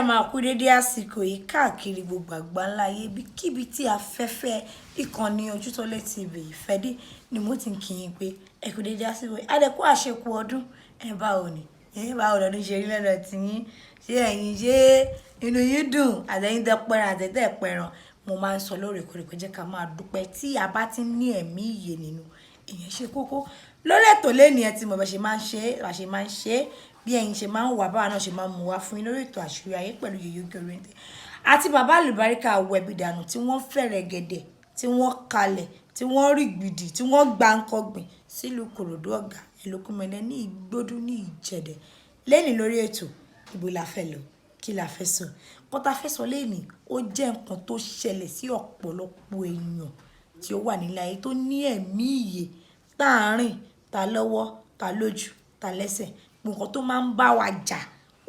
máa kú dédé àsìkò yìí káàkiri gbogbo àgbáńlá ayé kíbi tí afẹ́fẹ́ ìkànnì Ojútólé TV ìfẹ́dé ni mo ti ń kí yín pé ẹ kú dédé àsìkò yìí adẹ́kú àṣekù ọdún báwo ni báwo lọ́dún ṣe rí lọ́dọ̀ tí yín ṣé ẹ̀yin ṣé inú yín dùn àtẹ̀yìn tẹ́ pẹran àtẹ̀tẹ̀ pẹran mo máa ń sọ lóòrèkóòrè pé jẹ́ ká máa dúpẹ́ tí a bá ti ní ẹ̀mí ìyè nínú ìyẹn ṣe kókó lórí ètò lẹ́ni ẹ ti mọ̀ bá ṣe máa ń ṣe bí ẹ̀yin ṣe máa ń wà báwa náà ṣe máa ń mú wá fún yín lórí ètò àṣírí ayé pẹ̀lú Yèyé Oríntẹ̀ àti Baba Alubarika wẹ̀bì dànù tí wọ́n fẹ̀rẹ̀ gẹ̀dẹ̀ tí wọ́n kalẹ̀ tí wọ́n rí gbìdì tí wọ́n gba nǹkan gbìn sílùú Kòròdú ọ̀gá ẹlòkùnmẹ́lẹ́ ní Ìgbódù ní Ìjẹ̀dẹ̀ lẹ́ni lórí ètò ibo la fẹ́ lọ kí la fẹ́ sọ kọ́ta fẹ́ sọ lẹ́ni ó jẹ́ nǹkan tó ṣẹlẹ̀ sí ọ̀pọ̀lọpọ̀ èèyàn tí ó wà nílẹ̀ ayé tó ní ẹ̀mí ìyè tá a rìn ta lọ́wọ́ ta lójú ta lẹ́sẹ̀ nǹkan tó máa ń bá wa jà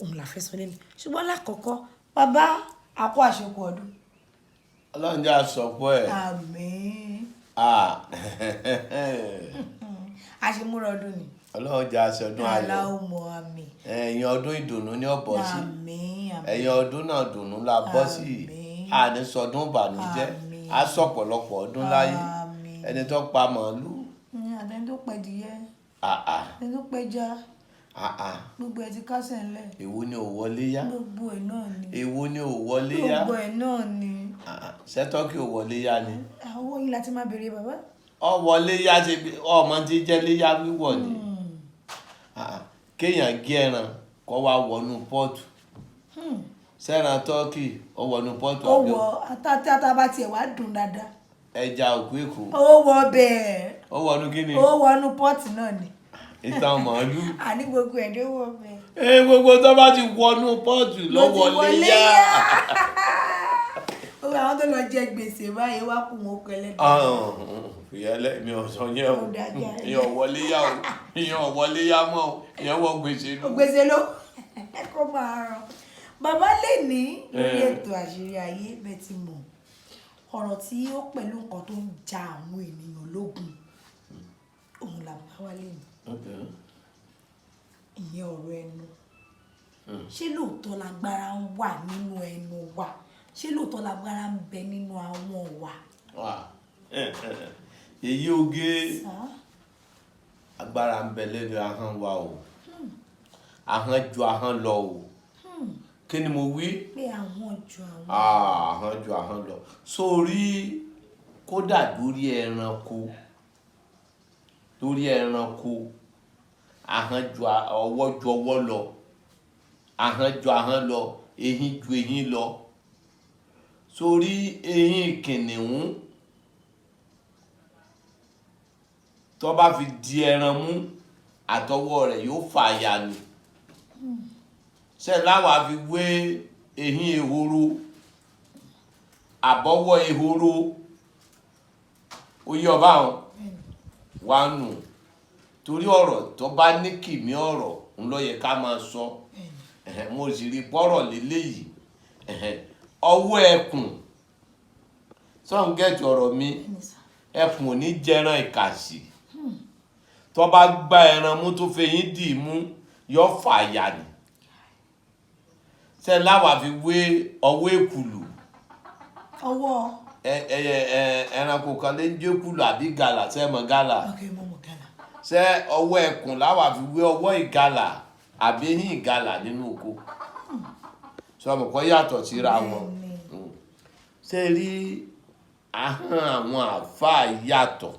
òun la fẹ́ sọ lẹ́nu ṣùgbọ́n lákọ̀ọ́kọ́ bàbá àkó àṣekù ọdún. Ọlọ́run jẹ́ àsọpọ̀ ẹ̀. Àmín. Àṣemúra ọdún ni. Ọlọ́run jẹ́ àṣọdún ayọ̀. Aláwọ̀ àmín. Ẹ̀yin ọdún ìdùnnú ní ọ̀bọ̀ sí. Àmín. Ẹ̀yin ọdún náà dùnnú la bọ́ sí. Àní sọdún ìbànújẹ́. A sọ ọ̀pọ̀lọpọ̀ ọdún láyé. Ẹni tó pa màálù. Àtẹni tó pẹ̀dìyẹ. Ẹni tó pẹja. Gbogbo ẹ ti kásẹ̀ ńlẹ̀. Èwo ni ò wọlé yá? Gbogbo ẹ̀ náà ni. Èwo ni ò wọlé yá? Gbogbo ẹ̀ náà ni. Ṣé tọ́kì ò wọlé yá ni? Àwọn yìí láti máa béèrè bàbá. Ọ wọlé yá ṣe ọmọ tí jẹ́ léyá wíwọ̀ ni. Kéèyàn gé ẹran kó wá wọnú pọ́ọ̀tù. Sẹ́ran tọ́kì ó wọnú pọ́ọ̀tù. Ó wọ àtàbà tiẹ̀ wá dùn dáadáa. Ẹja òkú èkó. Ó wọ bẹ́ẹ̀. Ó wọnú kí ni? Ó wọnú pọ́ọ̀tù náà ni. Ìtàn màálù. Àní gbogbo ẹ̀ ló wọ bẹ́ẹ̀. Gbogbo tó bá ti wọnú pọ́ọ̀tù ló wọlé yá. Ó wà àwọn tó lọ jẹ gbèsè báyìí wá kù wọn kẹlẹ́. Ìyẹlẹ mi ò sọ yẹn o. Ìyẹn ò wọlé yá o. Ìyẹn ò wọlé yá mọ́ o. Ìyẹn wọ gbèsè ló. Gbèsè ló. Kó máa ràn. Bàbá lè ní lórí ètò àṣírí ayé bẹ́ẹ̀ ti mọ̀. Ọ̀rọ̀ tí ó pẹ̀lú nǹkan tó ń ja àwọn ènìyàn lógun. Òun làbá wá lè ní. Ìyẹn ọ̀rọ̀ ẹnu. Ṣé lóòótọ́ lágbára ń wà nínú ẹnu wa? Ṣé lóòótọ́ lágbára ń bẹ nínú àwọn wa? Èyí oge agbára ń bẹ lẹ́nu ahọ́n wa o. Ahọ́n ju ahọ́n lọ o. Kí ni mo wí? Pé ahọ́n ju ahọ́n. Ahọ́n ju ahọ́n lọ. Sórí kódà lórí ẹranko. Lórí ẹranko. Ahọ́n ju ọwọ́ lọ. Ahọ́n ju ahọ́n lọ. Eyín ju eyín lọ. Sórí eyín kìnìún tó bá fi di ẹran mú àtọwọ́ rẹ̀ yóò fàya ni. Ṣé láwa fi wé eyín ehoro àbọ̀wọ́ ehoro ó yọ báwọn wá nù torí ọ̀rọ̀ tó bá ní kìmí ọ̀rọ̀ ń lọ yẹ ká máa sọ. Mo sì rí pọ́rọ̀ lélẹ́yìí. Ọwọ́ ẹkùn sọ́ǹgẹ̀tì ọ̀rọ̀ mi ẹkùn ò ní jẹran ìkàsì tó bá gbá ẹran mú tó fẹ̀yìn dì í mú yọ fàyà ni. Ṣé láwa fi wé ọwọ́ èkùlù. Ọwọ́. Ẹranko kan lè jẹ́ èkùlù àbí gàlà ṣé mọ̀ gàlà. Mo mọ̀ gàlà. Ṣé ọwọ́ ẹkùn láwa fi wé ọwọ́ ìgàlà àbí eyín ìgàlà nínú oko. Sọmọ kọ́ yàtọ̀ síra wọn. Ṣé rí ahọ́n àwọn àfáà yàtọ̀.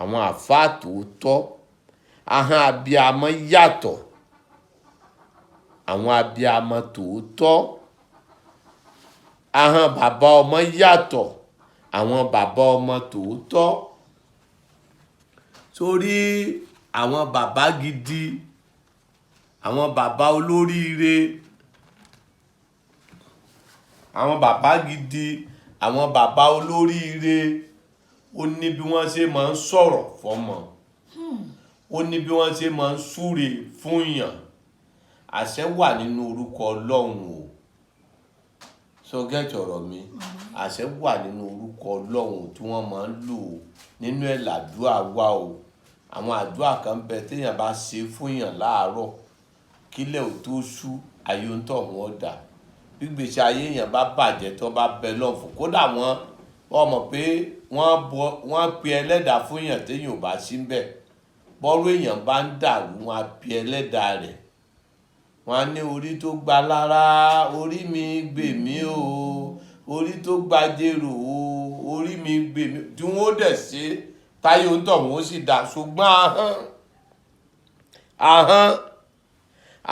Àwọn àfáà tòótọ́. Ahọ́n abiyamọ yàtọ̀. Àwọn abiyamọ tòótọ́. Ahọ́n bàbá ọmọ yàtọ̀. Àwọn bàbá ọmọ tòótọ́. Sórí àwọn bàbá gidi. Àwọn bàbá olóríire. Àwọn bàbá gidi, àwọn bàbá olóríire, ó ní bí wọ́n ṣe máa ń sọ̀rọ̀ fọ́mọ. Ó ní bí wọ́n ṣe máa ń súre fún yàn. Àṣẹ wà nínú orúkọ Ọlọ́run o. So get ọ̀rọ̀ mi. Àṣẹ wà nínú orúkọ Ọlọ́run tí wọ́n máa ń lò nínú ẹ̀ làdúrà wa o. Àwọn àdúrà kan bẹ téèyàn bá ṣe fún yàn láàárọ̀ kílẹ̀ ò tó ṣú ayé ń tọ̀ wọ́n dà gbígbèsè ayé èèyàn bá bàjẹ́ tó bá bẹ lọ́n fún kódà wọ́n mọ̀ pé wọ́n pe ẹlẹ́dàá fún èèyàn téèyàn ò bá sí ń bẹ̀ bọ́rú èèyàn bá ń dàrú wọn á pe ẹlẹ́dàá rẹ̀ wọn á ní orí tó gba lára orí mi gbè mí o orí tó gba jèrò o orí mi gbè mí tí wọn ó dẹ̀ ṣe táyé ń tọ̀ wọ́n sì dà ṣùgbọ́n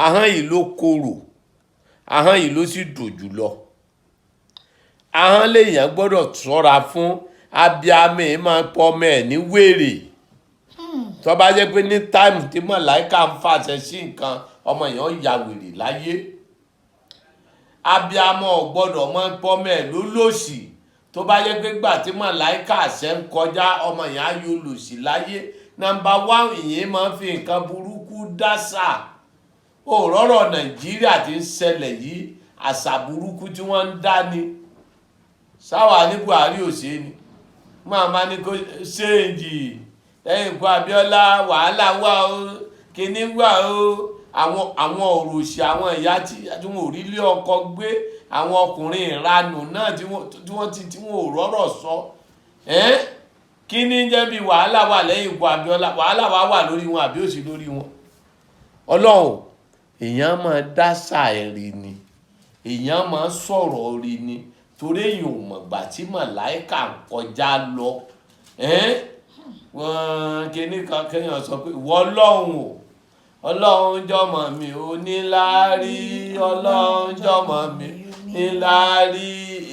ahọ́n yìí ló korò ahọ́n yìí ló sì dùn jùlọ ahọ́n lèèyàn gbọ́dọ̀ ṣọ́ra fún abiyamọ ẹ̀ máa pọ̀ ọmọ ẹ̀ ní wèrè tó bá jẹ́ pé ní táìmù tí màláíkà ń fàṣẹ sí nǹkan ọmọ èèyàn ya wèrè láyé abiyamọ gbọ́dọ̀ máa pọ̀ ọmọ ẹ̀ lólòsì tó bá jẹ́ pé gbà tí màláíkà àṣẹ ń kọjá ọmọ èèyàn á yọ lòsì láyé nọ́mbà 1 ìyẹn máa ń fi nǹkan burúkú dásà òróró nàìjíríà tí ń ṣẹlẹ̀ yìí àṣà burúkú tí wọ́n ń dá ni sáwà ní buhari ò ṣe ni máa ní kó ṣéǹjì lẹ́yìn ikú abíọ́lá wàhálà wà ó kíní wà ó àwọn òròṣì àwọn ìyá tí wọn ò rí lé ọkọ gbé àwọn ọkùnrin ìranù náà tí wọn ò rọ́rọ̀ sọ kíní jẹ́ bí wàhálà wà lẹ́yìn ikú abíọ́lá wàhálà wà lórí wọn àbí òsì lórí wọn ọlọ́run èèyàn máa dásà ẹ̀rì ni èèyàn máa sọ̀rọ̀ rí ni torí èèyàn ò mọ̀gbà tí màláíkà ń kọjá lọ kíní kan kéèyàn sọ pé ìwọ ọlọ́run jọmọ mi ò níláárí ọlọ́run jọmọ mi níláárí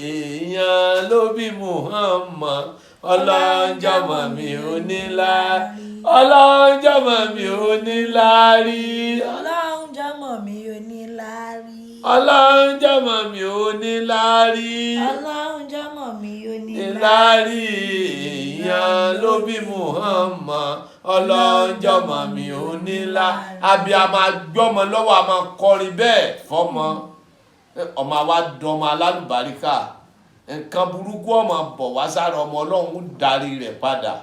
èèyàn ló bí Muhammad ọlọ́run jọmọ mi ò níláárí ọlọ́run jọmọ mi ò níláárí ọlọ́run jọmọ mi ò níláárí ọlọ́run jọmọ mi ò níláárí ọlọ́run jọmọ mi ò níláárí èèyàn ló bí Muhammad ọlọ́run jọmọ mi ò níláárí abiyamọ gbọ́mọ lọ́wọ́ a máa kọrin bẹ́ẹ̀ fọ́mọ ọmọ wa dọmọ alálùbáríkà nǹkan burúkú ọmọ bọ̀ wá sára ọmọ ọlọ́run darí rẹ̀ padà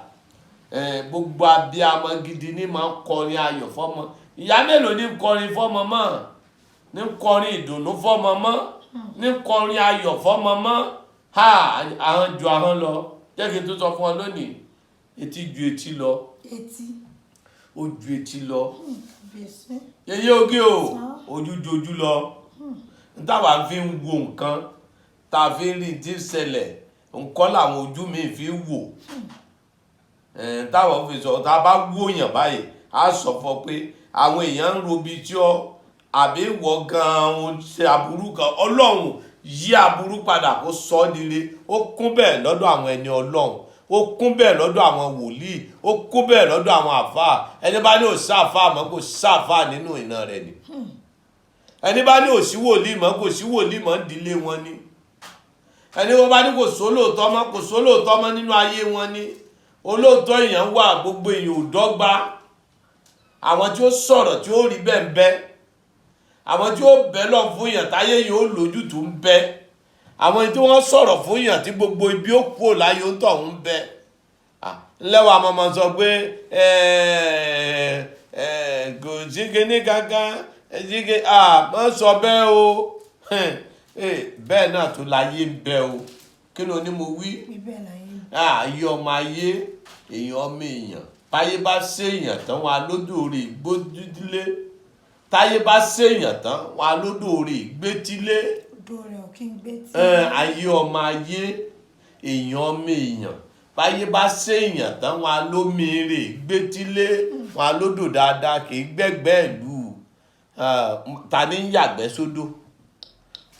gbogbo abiyamọ gidi ní máa ń kọrin ayọ̀ fọ́mọ ìyá mélòó ní kọrin fọ́mọ mọ́ ní kọrin ìdùnnú fọ́mọ mọ́ ní kọrin ayọ̀ fọ́mọ mọ́ ahọ́n ju ahọ́n lọ jẹ́ kí n tó sọ fún ọ lónìí etí ju etí lọ ó ju etí lọ yeye oge o ojú ju ojú lọ ntáwa fi ń wo nǹkan tá a fi ń rí tí ń ṣẹlẹ̀ nǹkan làwọn ojú mi fi wò táwọn fi sọ tá a bá wòyàn báyìí á sọ fún ọ pé àwọn èèyàn ń robi tí ọ àbí wọ gan-an ṣe aburú kan ọlọ́run yí aburú padà kó sọ ọ́ dire ó kún bẹ́ẹ̀ lọ́dọ̀ àwọn ẹni ọlọ́run ó kún bẹ́ẹ̀ lọ́dọ̀ àwọn wòlíì ó kún bẹ́ẹ̀ lọ́dọ̀ àwọn àfáà ẹni bá ní òsì àfáà mọ́ kò sí àfáà nínú ìran rẹ̀ ni ẹni bá ní òsì wòlíì mọ́ kò sí wòlíì mọ́ ìdílé wọn ni ẹni wọ́n bá ní kò sólóòtọ́ mọ́ kò sólóòtọ́ mọ́ nínú ayé wọn ni olóòtọ́ èèyàn wà gbogbo èèyàn ò dọ́gba àwọn tí ó sọ̀rọ̀ tí ó rí bẹ́ẹ̀ ń bẹ àwọn tí ó bẹ́ lọ fún èèyàn táyé yìí ó lójútùú ń bẹ àwọn tí wọ́n sọ̀rọ̀ fún èèyàn tí gbogbo ibi ó kú láyé ó tọ̀ ń bẹ ńlẹ́wọ̀ àmọ́mọ́ sọ pé kò sí kíní kankan má sọ bẹ́ẹ̀ o bẹ́ẹ̀ náà tó láyé ń bẹ o kí ló ní mo wí ayé ọmọ ayé èèyàn ọmọ èèyàn táyé bá séèyàn tán wọn alódò rè gbójúdílé táyé bá séèyàn tán wọn alódò rè gbétílé ayé ọmọ ayé èèyàn ọmọ èèyàn báyé bá séèyàn tán wọn alómi rè gbétílé wọn alódò dáadáa kì í gbẹ́gbẹ́ ìlú ta ní ń yàgbẹ́ sódò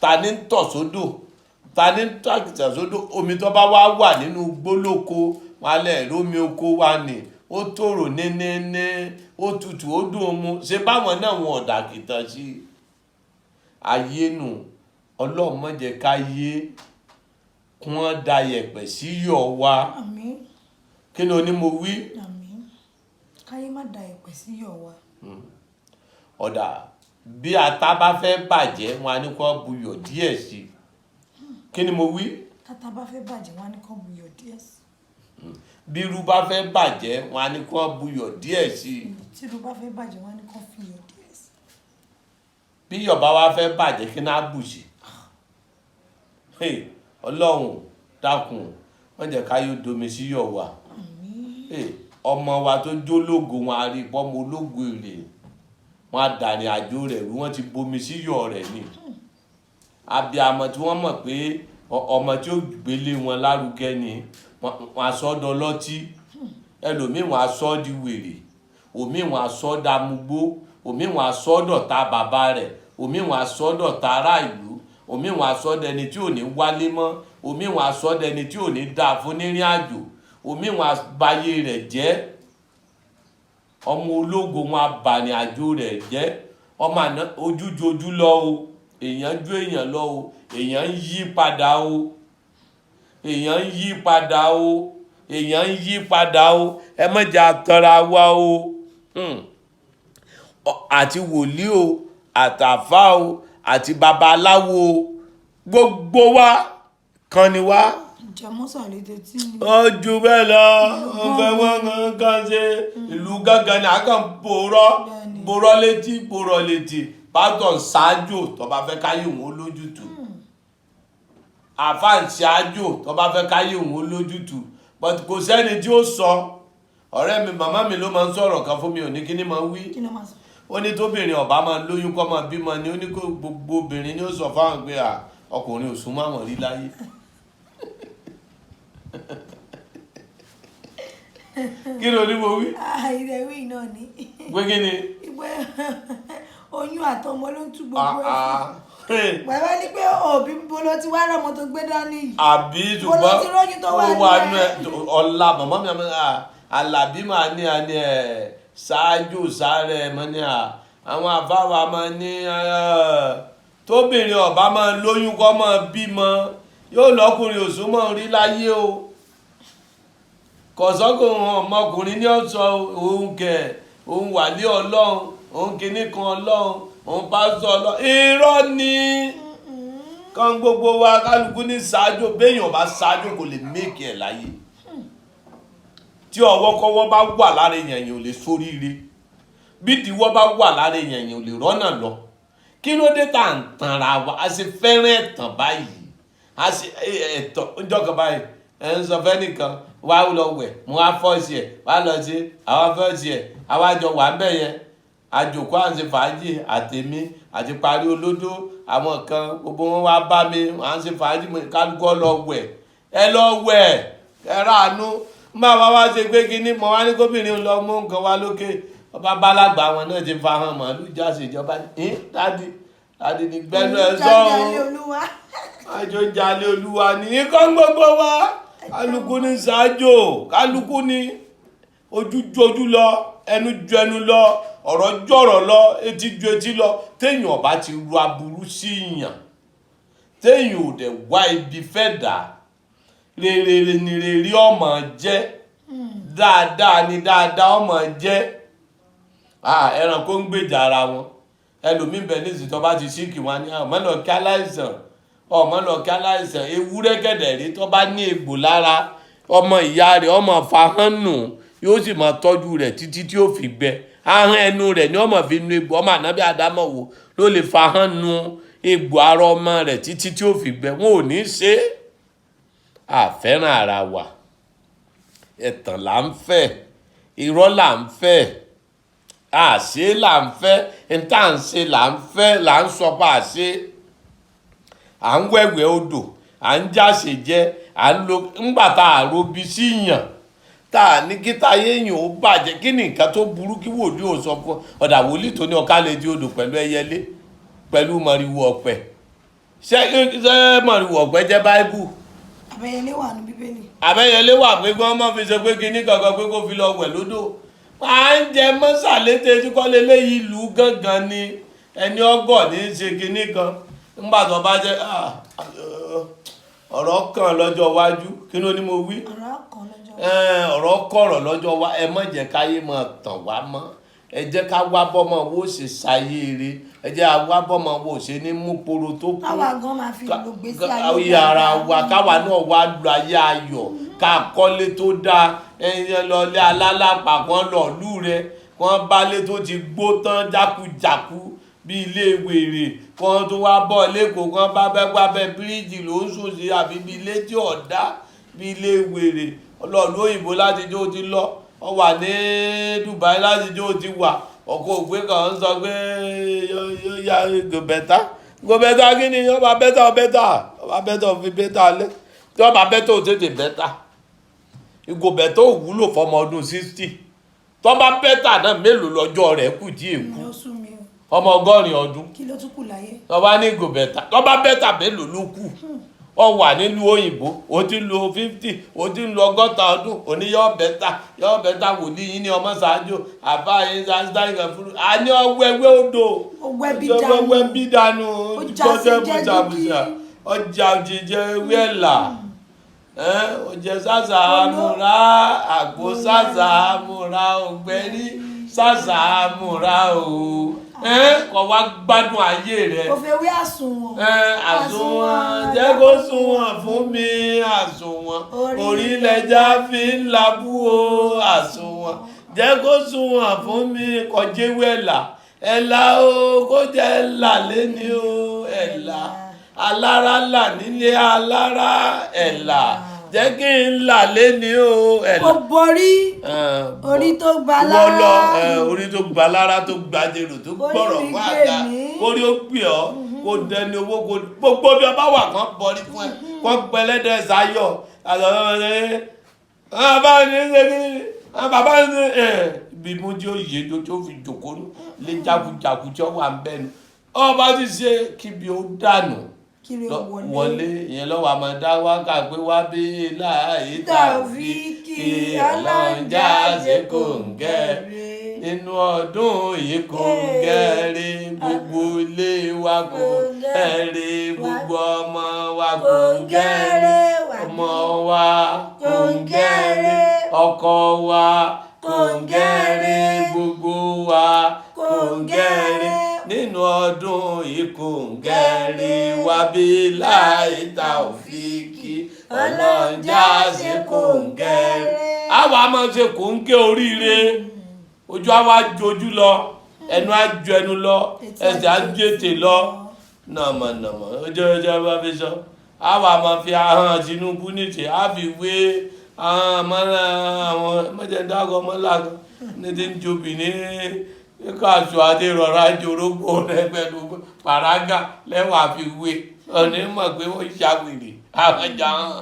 ta ní ń tọ̀ sódò ta ní ń tọ̀ àkìtà sódò omi tó bá wá wà nínú gbólóko wọn alẹ́ rómi oko wa nì ó tòrò nénéné ó tutù ó dùn mu ṣe báwọn náà wọn ọ̀dà kìtàn sí ayé nù ọlọ́run má jẹ́ ká yé kí wọ́n da yẹ̀pẹ̀ sí yọ̀ wa kí ni o ní mo wí. káyé má da yẹ̀pẹ̀ sí yọ̀ wa. ọ̀dà bí ata bá fẹ́ bàjẹ́ wọn á ní kó buyọ̀ díẹ̀ sí i kí ni mo wí. tata bá fẹ́ bàjẹ́ wọn á ní kó buyọ̀ díẹ̀ sí i. bí irú bá fẹ́ bàjẹ́ wọn á ní kó buyọ̀ díẹ̀ sí i. tí irú bá fẹ́ bàjẹ́ wọn á ní kó fiyọ̀ díẹ̀ sí i. bí iyọ̀ bá wá fẹ́ bàjẹ́ kí náà bù sí. Ọlọ́run dákun wọ́n jẹ́ ká yóò domi sí iyọ̀ wa. Ọmọ wa tó jólógo wọn a rí pọ́mọ ológo èrè wọn á dàní àjò rẹ̀ rú wọ́n ti bomi sí iyọ̀ rẹ̀ ni. Abiyamọ tí wọ́n mọ̀ pé ọmọ tí ó gbélé wọn lárugẹ ni wọ́n á sọ ọ́ dọlọ́tí, ẹlòmíì wọ́n á sọ ọ́ di wèrè, òmíì wọ́n á sọ ọ́ damugbó, òmíì wọ́n á sọ ọ́ dọ̀tá bàbá rẹ̀, òmíì wọ́n á sọ ọ́ dọ̀tá ará ìlú, òmíì wọ́n á sọ ọ́ dẹni tí ò ní wálé mọ́, òmíì wọ́n á sọ ọ́ dẹni tí ò ní dáa fún nírìn àjò, òmíì wọ́n á bayé rẹ̀ jẹ́. Ọmọ ológo wọn á bàní àjò rẹ̀ jẹ́. Ọmọ àná ojújojú lọ o, èèyàn ju èèyàn lọ o, èèyàn ń yí padà o, èèyàn ń yí padà o, èèyàn ń yí padà o, ẹ má jẹ́ àtọ́ra wa o. Àti wòlíì o, àtàfà o, àti babaláwo o, gbogbo wa kan ni wá. Ojú bẹ́ẹ̀ lọ ọ̀fẹ́ wọn kan ṣe ìlú gángan ni àkàn borọ́ létí pátọ̀ ṣáájò tó bá fẹ́ káyé òun lójútùú, àfáà ń ṣáájò tó bá fẹ́ káyé òun lójútùú, but kò sẹ́ni tí ó sọ. Ọ̀rẹ́ mi màmá mi ló máa ń sọ̀rọ̀ kan fún mi, ò ní kí ni máa wí. Ó ní tóbìnrin ọ̀bá máa lóyún kọ́ máa bímọ ni, ó ní kó gbogbo obìnrin ni ó sọ fáwọn pé ọkùnrin ò súnmọ́ àwọn rí láyé. Kí ló ní mo wí? Ìrẹ̀wé náà ni. Pé kí ni? Oyún àtọmọ ló ń tú gbogbo ẹ̀. Bàbá ní pé òbí bolo ti wá rọmọ tó gbé dání yìí. Àbí ṣùgbọ́n ó wà nú ẹ ọ̀la màmá mi Àlàbí máa ní ṣáájú sáré mọ́ ní àwọn àfáwà máa ní tóbìnrin ọ̀bá máa lóyún kọ́ máa bímọ yóò lọ́kùnrin òṣùmọ̀ rí láyé o. Kọ̀sọ́kùn ọmọkùnrin ní ọ̀sọ̀ òun kẹ̀ òun wà ní Ọlọ́run, òun kìíní kan Ọlọ́run, òun pásítọ̀ Ọlọ́run. Irọ́ ni kan gbogbo wa kálukú ní ṣáájú, béèyàn bá ṣáájú kò lè méèkì ẹ̀ láyé. Tí ọwọ́kọ́wọ́ bá wà lára èèyàn ò lè ṣoríire, bí ìdíwọ́ bá wà lára èèyàn ò lè rọ́nà lọ. Kí ló dé tá à ń tanra wa? A ṣe fẹ́ràn ẹ̀tàn báyìí, a ṣe ẹ̀tàn ọjọ́ kan báyìí ẹ̀ ń sọ fẹ́ nìkan wá lọ wẹ̀ mo wá fọ́ọ̀sì ẹ̀ wá lọ sí àwọn fọ́ọ̀sì ẹ̀ àwa jọ wà ń bẹ̀ yẹn àjòkó à ń ṣe fàájì àtèmi àti parí olódó àwọn kan gbogbo wọn wá bá mi à ń ṣe fàájì kálukú lọ wẹ̀ ẹ lọ wẹ̀ ẹ ráàánú má wá wá ṣe pé kínní mo wá ní gómìnà lọ mú nǹkan wá lókè ọba bálàgbà wọn náà ti fa hàn màálù jáde ìjọba ní dádì ní gbẹnu ẹ sọrun àjọ jalè olúwa ní kọ́ gbogbo wa kálukú ní ṣáájò kálukú ní ojú lọ ẹnu ju ẹnu lọ ọ̀rọ̀ jọ̀rọ̀ lọ etí ju etí lọ téèyàn ọba ti ru aburú sí yàn téèyàn ò dẹ̀ wá ibi fẹ́ dà rere ni rere ọmọ jẹ́ dáadáa ni dáadáa ọmọ jẹ́ ẹranko ń gbèjà ara wọn ẹlòmíín bẹ ní ìsìtọ́ bá ti síkì wọn ní ọmọ lọ kí aláìsàn ewúrẹ́ gẹ̀dẹ̀ rí tó bá ní egbò lára ọmọ ìyá rẹ̀ ọmọ fahán nù yóò sì máa tọ́jú rẹ̀ títí tí ó fi gbẹ ahọ́n ẹnu rẹ̀ ni ọmọ fi nu egbò ọmọ ànábì àdámọ̀ wò ló lè fahán nu egbò ara ọmọ rẹ̀ títí tí ó fi gbẹ wọn ò ní ṣe é àfẹ́ràn ara wa ẹ̀tàn là ń fẹ́ irọ́ là ń fẹ́ àṣé là ń fẹ́ níta ń ṣe là ń fẹ́ là ń sọ pé àṣé à ń wẹ̀wẹ̀ odò à ń jáṣe jẹ́ à ń lo ńgbà tá a robi sí yàn tá a ní kí táyé èèyàn ó bàjẹ́ kí ni nǹkan tó burú kí wòlíì ò sọ fún ọ̀dà wòlíì tó ní ọ̀ká lè di odò pẹ̀lú ẹyẹlé pẹ̀lú mọ̀rìwò ọ̀pẹ ṣé mọ̀rìwò ọ̀pẹ jẹ́ báíbù. Àbẹ̀yẹlé wà ní bíbélì. Àbẹ̀yẹlé wà pé kí wọ́n má fi ṣe pé kíní kankan pé kó fi lọ wẹ̀ lódò. À ń jẹ mọ́sàlété tí kọ́lé léyìí ìlú gángan ni ẹni ọgọ́ ní í ṣe kíní kan nígbà tó bá jẹ́ ọ̀rọ̀ kan lọ́jọ́ iwájú kí ló ní mo wí. ọ̀rọ̀ kọ̀rọ̀ lọ́jọ́ wa ẹ má jẹ́ káyé máa tàn wá mọ́ ẹ jẹ́ ká wá bọ́mọ wo ṣe ṣayé eré ẹ jẹ́ ká wá bọ́mọ wo ṣe ní mú poro tó kú káwa gan máa fi lò gbèsè ayé ara wa káwa náà wá lu ayé ayọ̀ ká kọ́lé tó dáa ẹ̀yìn lọlé alálàpà kan lọ lù rẹ wọn bálé tó ti gbó tán jákujàku bí ilé wèrè kan tó wá bọ̀ lẹ́kọ̀ọ́ kan bá bẹ́ gbábẹ́ bíríìjì ló ń sùn sí àbí bí ilé tí ọ̀dá bí ilé wèrè ọlọ́ọ̀lú òyìnbó láti jó ti lọ ọ wà ní Dubai láti jó ti wà ọkọ̀ ògbé kan ń sọ pé yóò ya gòbẹ́tà kí ni ọba bẹ́tà fi bẹ́tà lẹ́ tí ọba bẹ́tà ò tètè bẹ́tà ìgòbẹ́tà ò wúlò fọmọ ọdún 60 tọ́ba bẹ́tà náà mélòó lọ́jọ́ rẹ̀ kù tí èkú ọmọ 100 ọdún kí ló tún kù láyé tọ́ba ní ìgòbẹ́tà tọ́ba bẹ́tà mélòó ló kù ọ wà nílùú òyìnbó o ti lo 50 o ti lo 60 ọdún òní yọ bẹ́tà wòlíì yín ní ọmọ ṣáájú àbá yín ṣáájú fún àní ọwẹ́wẹ́ odò ọwẹ́ bí dànù jọ́jẹ́ bùjàbùjà ọjà òjìjẹ wẹ́ẹ̀là ọjẹ sàṣà múra àgbo sàṣà múra ògbẹ́rí sàṣà múra o kọ wá gbádùn ayé rẹ. kò fẹ́ wí àsùnwọ̀n. àsùnwọ̀n jẹ́ kó sunwọ̀n fún mi àsùnwọ̀n orílẹ̀-èdè fi ń labú o àsùnwọ̀n jẹ́ kó sunwọ̀n fún mi kọjéwé ẹ̀là o kó jẹ́ ẹ̀là lẹ́ni o ẹ̀là alára là nílé alára ẹ̀là jẹ́ kí n là lẹ́ni o ẹ̀là. ó borí orí tó gba lára orí tó gba lára tó gbajèrò tó gbọ́rọ̀ fún àga orí ó pè ọ́ kó dẹni owó kó gbogbo bí ọba wà kán borí fún ẹ kán pẹlẹ́dẹ̀ sáyọ̀ bàbá ní bí mo jẹ́ òye tó fi jòkó lé jákujàku tí ó wà ń bẹ́nu ọba ti ṣe kíbi ó dànù wọlé ìyẹn lọ́wọ́ àmọ́ dá wákà pé wá bí láàyè tàbí kí ọlọ́njà ṣe kò ń gẹ́rẹ́ nínú ọdún yìí kò ń gẹ́rẹ́ gbogbo ilé wa kò ń gẹ́rẹ́ gbogbo ọmọ wa kò ń gẹ́rẹ́ ọmọ wa kò ń gẹ́rẹ́ ọkọ wa kò ń gẹ́rẹ́ gbogbo wa kò ń gẹ́rẹ́ nínú ọdún ìkóǹgẹ́rẹ́ wa bí láì tàòfíìkì ọlọ́njà ṣe kóǹgẹ́rẹ́. àwa máa ṣe kóǹgẹ́ oríire ojú àwa jojú lọ ẹnu á ju ẹnu lọ ẹsẹ̀ á ju ètè lọ nàmọ̀nàmọ̀ ojú bá fi sọ àwa máa fi ahọ́n Tinubu nìṣẹ́ á fi wé àwọn mọ́jẹ̀dágọ́ mọ́lágan ní ti ń jobi ní káàsù adé rọra jorógbó rẹ pẹ̀lú pàrágà lẹ́wà fi wé ọ̀nà mọ̀ pé wọ́n ṣàwèrè àwọn jà hàn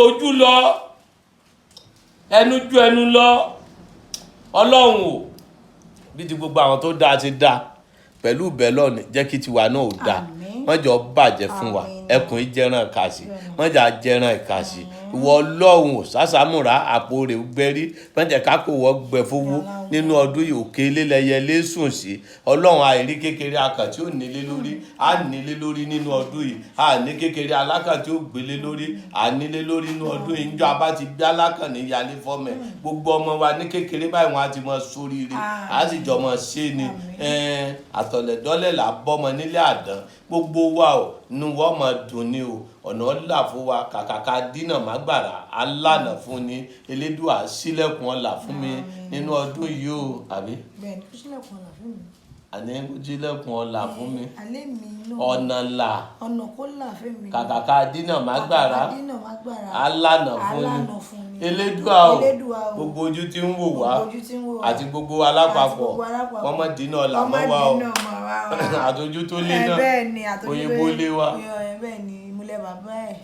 ojú lọ ẹnu ju ẹnu lọ ọlọ́run o bí ti gbogbo àwọn tó dáa ti dáa pẹ̀lú bẹ́lọ́ọ̀nì jẹ́ kí tiwa náà ò dáa wọ́n jọ bàjẹ́ fún wa ẹkùn ìjẹran kàṣì wọ́n jà jẹran ìkàṣì ìwọ ọlọ́run ò sásàmúra àpò rẹ̀ gbẹ́rí pẹ́ńtẹ̀ kákò wọ́ gbẹ fowó nínú ọdún yìí òkè lélẹ́yẹ lẹ́sùn sí ọlọ́run àìrí kékeré akàn tí ó nílé lórí á nílé lórí nínú ọdún yìí á ní kékeré alákàn tí ó gbélé lórí á nílé lórí nínú ọdún yìí njọ́ abá ti gbé alákàn ní yálé fọ́mẹ̀ gbogbo ọmọ wa ní kékeré báyìí wọn á ti mọ sóríire á sì jọ mọ ṣé ni àtọ̀lẹ̀dọ́lẹ̀ là bọ́mọ nílé àdán gbogbo wa ò nu wọ́n mọ̀ dùn ní o ọ̀nà là fún wa kàkàkà dínà mágbàrà alánà fún ni elédùà sílẹ̀kùn ọ̀là fún mi nínú ọdún yìí o àbí. bẹ́ẹ̀ni kó sílẹ̀kùn ọ̀là fún mi. àní kó sílẹ̀kùn ọ̀là fún mi. alẹ́ mi náà. ọ̀nà là. ọ̀nà kó là fún mi. kàkàkà dínà mágbàrà alánà fún ni elédùà o gbogbo ojú tí ń wò wá àti gbogbo alápapọ̀ wọ́n mọ̀ dínà ọ̀là mọ́ wa o àtọ́jú tó lé náà òyìnbó lé wa. bàbá ẹ̀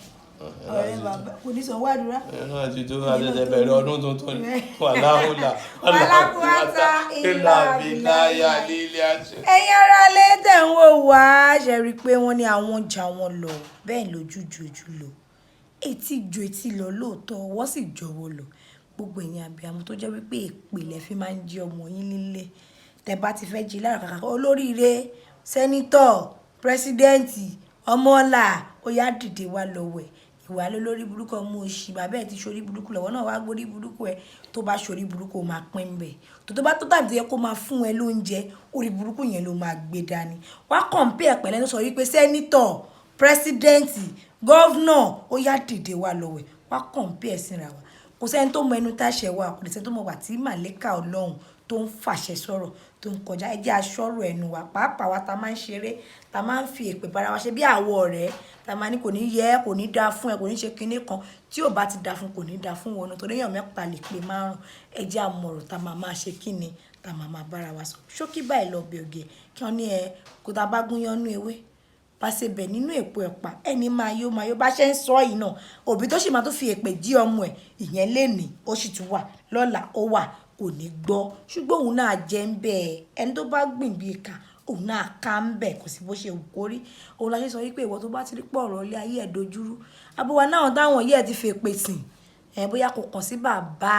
ọ̀rẹ́ bàbá kò ní sanwó àdúrà. ẹ̀rọ àti tó àtẹ̀tẹ̀ bẹ̀rẹ̀ ọdún tuntun ni wàláhùlà wàlákùwàtà ìlà bìláyà lílé àti. ẹ̀yin ará lé tẹ̀ ń wò wá ṣe rí i pé wọ́n ní àwọn jà wọn lọ bẹ́ẹ̀ lójú ju ojú lọ etí ju etí lọ lóòótọ́ wọ́n sì jọ̀wọ́ lọ gbogbo ẹ̀yin abiyamọ tó jẹ́ wípé ìpìlẹ̀ fi máa ń jí ọmọ yín líle tẹ́ bá ti fẹ́ jí lára kàkà olóríire sẹ́nítọ̀ pírẹ́sídẹ́ǹtì ọmọọlà ó yá dìde wá lọ́wọ́ ẹ̀ ìwà lórí burúkú ọmọ òṣì bàbá ẹ̀ ti ṣorí burúkú lọ́wọ́ náà wá gbórí burúkú ẹ̀ tó bá ṣorí burúkú ó máa pín bẹ̀ tó bá tó tàbí tó yẹ kó máa fún ẹ lóúnjẹ orí burúkú yẹn ló máa gbé dání wá compare pẹ̀lẹ́ tó sọ wípé sẹ́nítọ̀ pírẹ́sídẹ́ǹtì gọ́vnọ̀ ó yá dìde wá lọ́wọ́ ẹ̀ wá compare síra wa kò sẹ́ni tó mọ ẹnu táṣẹ wa kò sẹ́ni tó mọ wà tí màlẹ́kà ọlọ́run tó ń fàṣẹ sọ̀rọ̀ tó ń kọjá. Ẹ jẹ́ aṣọ́rò ẹnu wa pàápàá wa ta máa ń ṣeré ta máa ń fi èpè bára wa ṣe bí àwọ̀ ọ̀rẹ́ ta máa ní kò ní yẹ kò ní dáa fún ẹ kò ní ṣe kinní kan tí ò bá ti dáa fún kò ní dáa fún wọn nítorí èèyàn mẹ́ta lè pé márùn. Ẹ jẹ́ àmọ̀ràn ta máa máa ṣe kíni ta máa máa bára wa sọ ṣókí báyìí lọ bẹ̀ ògè kí wọ́n ní kó ta bá gún yánú ewé pàṣẹ bẹ̀ nínú èpo ẹ̀pà ẹni máa yó bá ṣe ń sọ yìí náà òbí tó sì máa tó fi èpè jí ọmọ ẹ̀ ìyẹn lè ní ó sì tún wà lọ́la ó wà kò ní gbọ́ ṣùgbọ́n òun náà jẹ́ ń bẹ̀ ẹni tó bá gbìn bí ìka òun náà ká ń bẹ̀ kò sí bó ṣe wù kó rí òun la ṣe sọ wípé ìwọ tó bá ti rí pọ̀ ọ̀rọ̀ ilé ayé ẹ̀ dojúrú abúwa náà táwọn yẹ́ ẹ̀ ti fi èpè sìn bóyá kò kàn sí Baba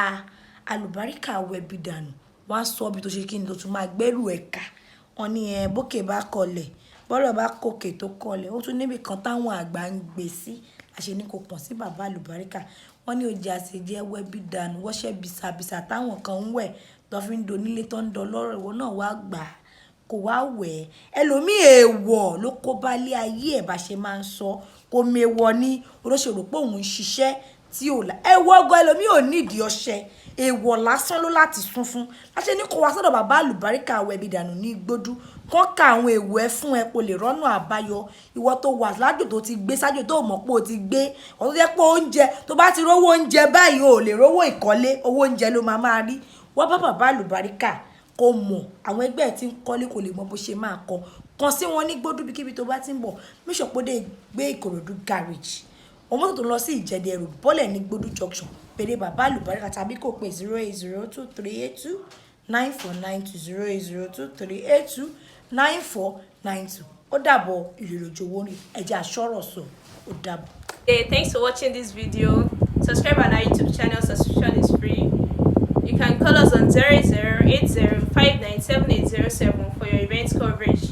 Alubarika wẹ̀bi dànù wọ́n á sọ ibi tó ṣe kí ni tó tún máa gbẹ́rù ẹ̀ka wọn ní bókè bá kọlẹ̀ bọ́rọ̀ bá kòkè tó kọlẹ̀ ó tún níbi kan táwọn àgbà ń gbé sí àṣẹ ní kò kàn sí Baba Alubarika wọ́n ní ojà àṣejẹ́ wẹ́bí dànù wọ́ṣẹ́ bisàbisà táwọn kan ń wẹ̀ tó fi ń donílé tó ń dọ lọ́rọ̀ ìwọ náà wá gbà kò wá wẹ̀ ẹlòmíì èèwọ̀ ló kó bá lé ayé ẹ̀ bá ṣe máa ń sọ kò mèwọ̀ ní olóṣèlú pé òun ń ṣiṣẹ́ tí ò la ẹwọ́ ọgọ́ ẹlòmíì ò nídìí ọṣẹ èèwọ̀ lásán ló láti sún fún láṣẹ ní kó wá sọ́dọ̀ Baba Alubarika wẹ̀bi dànù ní gbódú kán ka àwọn èèwọ̀ ẹ fún ẹ kó lè rọ́nà àbáyọ ìwọ tó wà lájò tó ti gbé sájò tó mọ̀ pé o ti gbé ọ̀tún jẹ́ pé oúnjẹ tó bá ti rówó oúnjẹ báyìí ò lè rówó ìkọ́lé owó oúnjẹ ló máa rí wọ́n bá Baba Alubarika kó mọ̀ àwọn ẹgbẹ́ ẹ̀ tí ń kọ́lé kò lè mọ bó ṣe máa kọ́ kan sí wọn ní gbódú bíkíbi tó bá ti ń bọ̀ míṣọ̀pọ̀dé gbé Ìkòròdú garage ọmọ tó lọ sí Ìjẹ̀dẹ̀ Road bọ́lẹ̀ ní gbódú junction pèrè Baba Alubarika tàbí kò pé 08023829492 08023829492 ó dàbọ̀ ìrìnàjò owó rí ẹ̀jẹ̀ àṣọ́rọ̀ sọ ó dàbọ̀. Hey, thanks for watching this video. Subscribe on our YouTube channel. Subscription is free. You can call us on 0080597807 for your event coverage.